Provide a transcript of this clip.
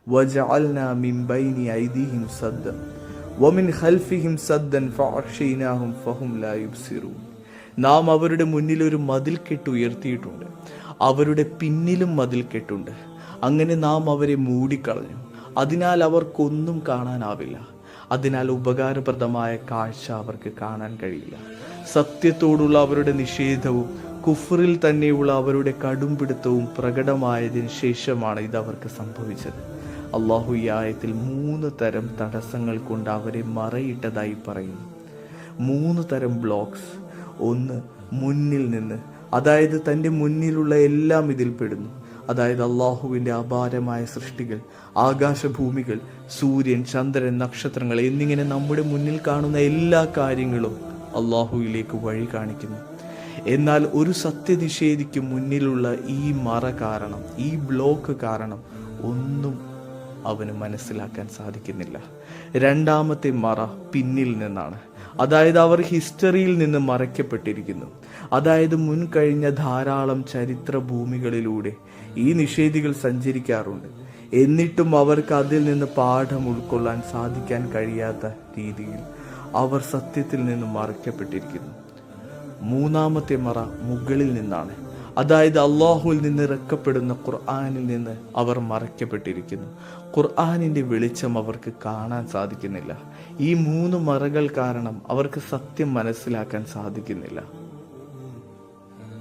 വജഅൽനാ മിൻ ബൈനി ഐദിഹിം സദ്ദൻ വമിൻ ഖൽഫിഹിം സദ്ദൻ ഫഅഗ്ശൈനാഹും ഫഹും ലാ യുബ്സിറൂൻ. നാം അവരുടെ മുന്നിൽ ഒരു മതിൽക്കെട്ട് ഉയർത്തിയിട്ടുണ്ട്, അവരുടെ പിന്നിലും മതിൽക്കെട്ടുണ്ട്. അങ്ങനെ നാം അവരെ മൂടിക്കളഞ്ഞു, അതിനാൽ അവർക്കൊന്നും കാണാനാവില്ല. അതിനാൽ ഉപകാരപ്രദമായ കാഴ്ച അവർക്ക് കാണാൻ കഴിയില്ല. സത്യത്തോടുള്ള അവരുടെ നിഷേധവും കുഫറിൽ തന്നെയുള്ള അവരുടെ കടുംപിടുത്തവും പ്രകടമായതിനു ശേഷമാണ് ഇതവർക്ക് സംഭവിച്ചത്. അള്ളാഹു ഈ ആയത്തിൽ 3 തരം തടസ്സങ്ങൾ കൊണ്ട് അവരെ മറയിട്ടതായി പറയുന്നു. 3 തരം ബ്ലോക്സ്. ഒന്ന്, മുന്നിൽ നിന്ന്, അതായത് തൻ്റെ മുന്നിലുള്ള എല്ലാം ഇതിൽ പെടുന്നു. അതായത് അള്ളാഹുവിൻ്റെ അപാരമായ സൃഷ്ടികൾ, ആകാശഭൂമികൾ, സൂര്യൻ, ചന്ദ്രൻ, നക്ഷത്രങ്ങൾ എന്നിങ്ങനെ നമ്മുടെ മുന്നിൽ കാണുന്ന എല്ലാ കാര്യങ്ങളും അള്ളാഹുവിലേക്ക് വഴി കാണിക്കുന്നു. എന്നാൽ ഒരു സത്യനിഷേധിക്ക് മുന്നിലുള്ള ഈ മറ കാരണം, ഈ ബ്ലോക്ക് കാരണം ഒന്നും അവന് മനസ്സിലാക്കാൻ സാധിക്കുന്നില്ല. രണ്ടാമത്തെ മറ പിന്നിൽ നിന്നാണ്. അതായത് അവർ ഹിസ്റ്ററിയിൽ നിന്ന് മറയ്ക്കപ്പെട്ടിരിക്കുന്നു. അതായത് മുൻകഴിഞ്ഞ ധാരാളം ചരിത്ര ഭൂമികളിലൂടെ ഈ നിഷേധികൾ സഞ്ചരിക്കാറുണ്ട്. എന്നിട്ടും അവർക്ക് അതിൽ നിന്ന് പാഠം ഉൾക്കൊള്ളാൻ സാധിക്കാൻ കഴിയാത്ത രീതിയിൽ അവർ സത്യത്തിൽ നിന്ന് മറയ്ക്കപ്പെട്ടിരിക്കുന്നു. മൂന്നാമത്തെ മറ മുകളിൽ നിന്നാണ്. അതായത് അള്ളാഹുവിൽ നിന്ന് ഇറക്കപ്പെടുന്ന ഖുർആനിൽ നിന്ന് അവർ മറയ്ക്കപ്പെട്ടിരിക്കുന്നു. ഖുർആനിൻ്റെ വെളിച്ചം അവർക്ക് കാണാൻ സാധിക്കുന്നില്ല. ഈ 3 മറകൾ കാരണം അവർക്ക് സത്യം മനസ്സിലാക്കാൻ സാധിക്കുന്നില്ല.